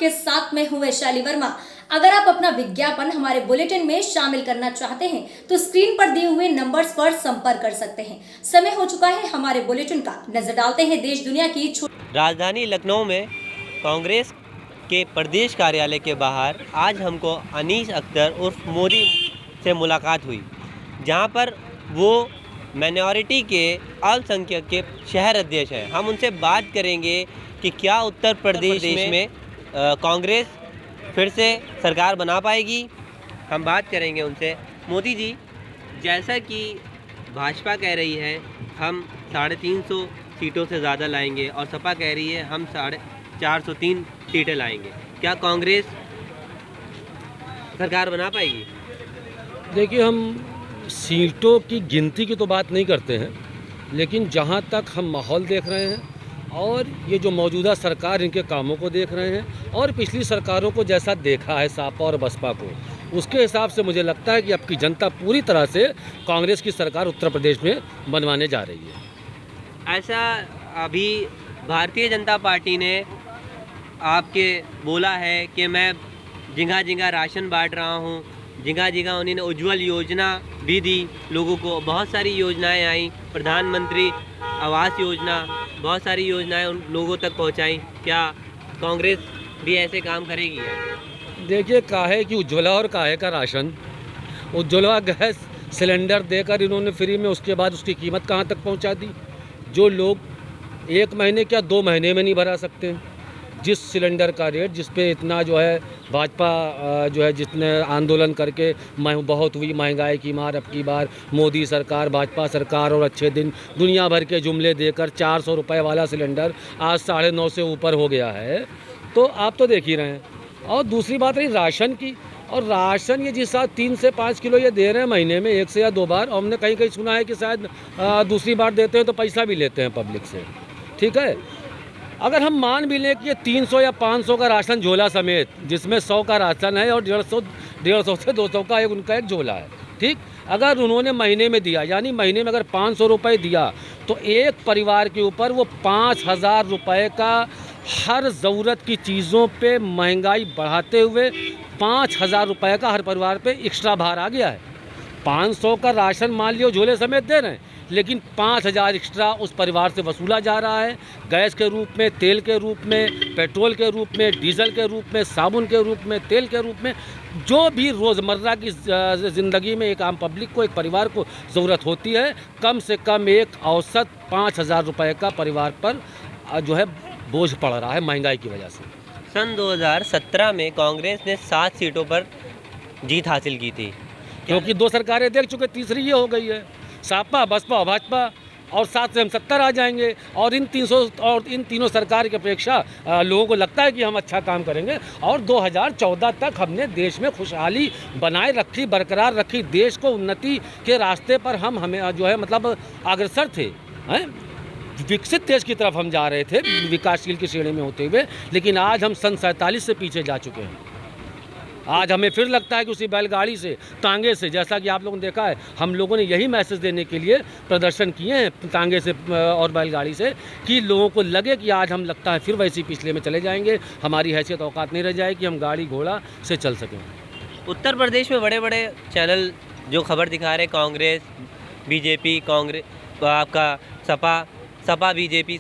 आपके साथ मैं हूं वैशाली वर्मा। अगर आप अपना विज्ञापन हमारे बुलेटिन में शामिल करना चाहते हैं तो स्क्रीन पर दिए हुए नंबर्स पर संपर्क कर सकते हैं। समय हो चुका है हमारे बुलेटिन का। नजर डालते हैं देश दुनिया की राजधानी लखनऊ में कांग्रेस के प्रदेश कार्यालय के बाहर आज हमको अनीस अख्तर उर्फ मोदी से मुलाकात हुई, जहां पर वो माइनॉरिटी के अल्पसंख्यक के शहर अध्यक्ष हैं। हम उनसे बात करेंगे कि क्या उत्तर प्रदेश में कांग्रेस फिर से सरकार बना पाएगी। हम बात करेंगे उनसे। मोदी जी, जैसा कि भाजपा कह रही है हम 350 सीटों से ज़्यादा लाएंगे और सपा कह रही है हम 403 सीटें लाएंगे, क्या कांग्रेस सरकार बना पाएगी? देखिए, हम सीटों की गिनती की तो बात नहीं करते हैं, लेकिन जहां तक हम माहौल देख रहे हैं और ये जो मौजूदा सरकार इनके कामों को देख रहे हैं और पिछली सरकारों को जैसा देखा है सपा और बसपा को, उसके हिसाब से मुझे लगता है कि अब की जनता पूरी तरह से कांग्रेस की सरकार उत्तर प्रदेश में बनवाने जा रही है। ऐसा अभी भारतीय जनता पार्टी ने आपके बोला है कि मैं जगह जगह राशन बांट रहा हूँ, जगह जगह उन्होंने उज्ज्वल योजना भी दी लोगों को, बहुत सारी योजनाएं आई, प्रधानमंत्री आवास योजना, बहुत सारी योजनाएं उन लोगों तक पहुंचाई। क्या कांग्रेस भी ऐसे काम करेगी? देखिए, काहे कि उज्ज्वला और काहे का राशन, उज्ज्वला गैस सिलेंडर देकर इन्होंने फ्री में, उसके बाद उसकी कीमत कहाँ तक पहुँचा दी। जो लोग 1 महीने क्या 2 महीने में नहीं भरा सकते, जिस सिलेंडर का रेट, जिस पे इतना जो है भाजपा जो है जितने आंदोलन करके बहुत हुई महंगाई की मार, अब की बार मोदी सरकार, भाजपा सरकार और अच्छे दिन दुनिया भर के जुमले देकर 400 रुपये वाला सिलेंडर आज 950 से ऊपर हो गया है। तो आप तो देख ही रहे हैं। और दूसरी बात रही राशन की, और राशन ये जिस साथ 3 से 5 किलो ये दे रहे हैं महीने में 1 से या 2 बार, और हमने कहीं कहीं सुना है कि शायद दूसरी बार देते हैं तो पैसा भी लेते हैं पब्लिक से। ठीक है, अगर हम मान भी लें कि ये 300 या 500 का राशन झोला समेत, जिसमें 100 का राशन है और 150 से 200 का उनका एक झोला है, ठीक, अगर उन्होंने महीने में दिया, यानी महीने में अगर 500 रुपये दिया, तो एक परिवार के ऊपर वो 5000 रुपये का हर ज़रूरत की चीज़ों पे महंगाई बढ़ाते हुए 5000 रुपये का हर परिवार पे एक्स्ट्रा भार आ गया है। 500 का राशन मान लियो झोले समेत दे रहे हैं, लेकिन 5000 एक्स्ट्रा उस परिवार से वसूला जा रहा है, गैस के रूप में, तेल के रूप में, पेट्रोल के रूप में, डीजल के रूप में, साबुन के रूप में, तेल के रूप में, जो भी रोज़मर्रा की ज़िंदगी में एक आम पब्लिक को, एक परिवार को ज़रूरत होती है, कम से कम एक औसत 5000 रुपये का परिवार पर जो है बोझ पड़ रहा है महंगाई की वजह से। सन 2017 में कांग्रेस ने 7 सीटों पर जीत हासिल की थी, क्योंकि 2 सरकारें देख चुके, तीसरी ये हो गई है, सपा बसपा भाजपा, और 7 से हम 70 आ जाएंगे। और इन तीनों सरकार की अपेक्षा लोगों को लगता है कि हम अच्छा काम करेंगे। और 2014 तक हमने देश में खुशहाली बनाए रखी, बरकरार रखी, देश को उन्नति के रास्ते पर हमें जो है मतलब अग्रसर थे, हैं, विकसित देश की तरफ हम जा रहे थे, विकासशील की श्रेणी में होते हुए। लेकिन आज हम सन 47 से पीछे जा चुके हैं। आज हमें फिर लगता है कि उसी बैलगाड़ी से, तांगे से, जैसा कि आप लोगों ने देखा है, हम लोगों ने यही मैसेज देने के लिए प्रदर्शन किए हैं तांगे से और बैलगाड़ी से, कि लोगों को लगे कि आज हम लगता है फिर वैसे पिछले में चले जाएंगे, हमारी हैसियत औकात नहीं रह जाए कि हम गाड़ी घोड़ा से चल सकें। उत्तर प्रदेश में बड़े बड़े चैनल जो खबर दिखा रहे, कांग्रेस बीजेपी, कांग्रेस आपका सपा बीजेपी,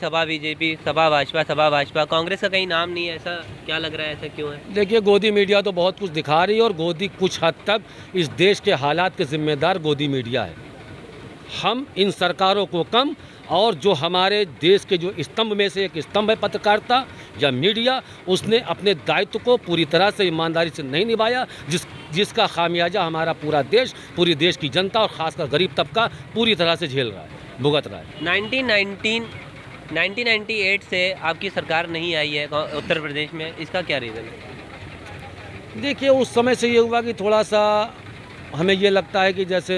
सपा भाजपा, कांग्रेस का कहीं नाम नहीं है, ऐसा क्या लग रहा है, ऐसा क्यों है? देखिए, गोदी मीडिया तो बहुत कुछ दिखा रही है, और गोदी कुछ हद तक इस देश के हालात के जिम्मेदार गोदी मीडिया है। हम इन सरकारों को कम, और जो हमारे देश के जो स्तंभ में से एक स्तंभ है पत्रकारिता या मीडिया, उसने अपने दायित्व को पूरी तरह से ईमानदारी से नहीं निभाया, जिसका खामियाजा हमारा पूरा देश, पूरी देश की जनता और ख़ासकर गरीब तबका पूरी तरह से झेल रहा है, भुगत रहा है। 1998 से आपकी सरकार नहीं आई है उत्तर प्रदेश में, इसका क्या रीज़न है? देखिए, उस समय से ये हुआ कि थोड़ा सा हमें ये लगता है कि जैसे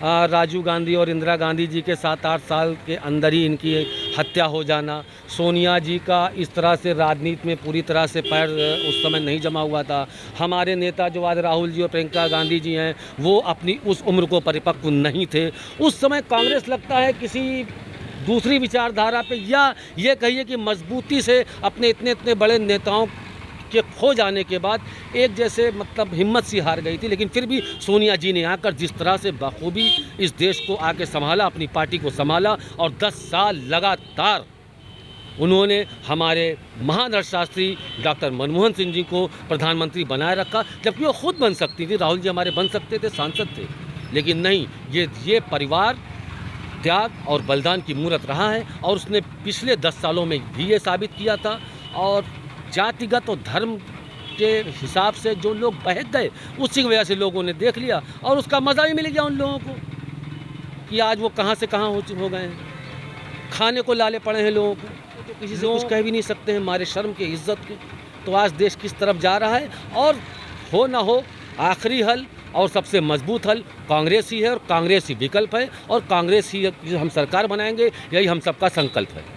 राजीव गांधी और इंदिरा गांधी जी के 7-8 साल के अंदर ही इनकी हत्या हो जाना, सोनिया जी का इस तरह से राजनीति में पूरी तरह से पैर उस समय नहीं जमा हुआ था, हमारे नेता जो आज राहुल जी और प्रियंका गांधी जी हैं, वो अपनी उस उम्र को परिपक्व नहीं थे। उस समय कांग्रेस लगता है किसी दूसरी विचारधारा पे, या ये कहिए कि मजबूती से अपने इतने बड़े नेताओं उसके खो जाने के बाद एक जैसे मतलब हिम्मत सी हार गई थी, लेकिन फिर भी सोनिया जी ने आकर जिस तरह से बखूबी इस देश को आके संभाला, अपनी पार्टी को संभाला और 10 साल लगातार उन्होंने हमारे महान अर्थशास्त्री डॉक्टर मनमोहन सिंह जी को प्रधानमंत्री बनाए रखा, जबकि वो खुद बन सकती थी, राहुल जी हमारे बन सकते थे, सांसद थे, लेकिन नहीं, ये परिवार त्याग और बलिदान की मूर्त रहा है। और उसने पिछले 10 सालों में भी ये साबित किया था। और जातिगत और धर्म के हिसाब से जो लोग बहक गए, उसी की वजह से लोगों ने देख लिया और उसका मज़ा भी मिल गया उन लोगों को कि आज वो कहाँ से कहाँ हो गए हैं, खाने को लाले पड़े हैं लोगों को, तो किसी से कुछ कह भी नहीं सकते हैं हमारे शर्म के, इज्जत के। तो आज देश किस तरफ जा रहा है, और हो ना हो आखिरी हल और सबसे मजबूत हल कांग्रेस ही है और कांग्रेस ही विकल्प है और कांग्रेस ही हम सरकार बनाएंगे, यही हम सबका संकल्प है।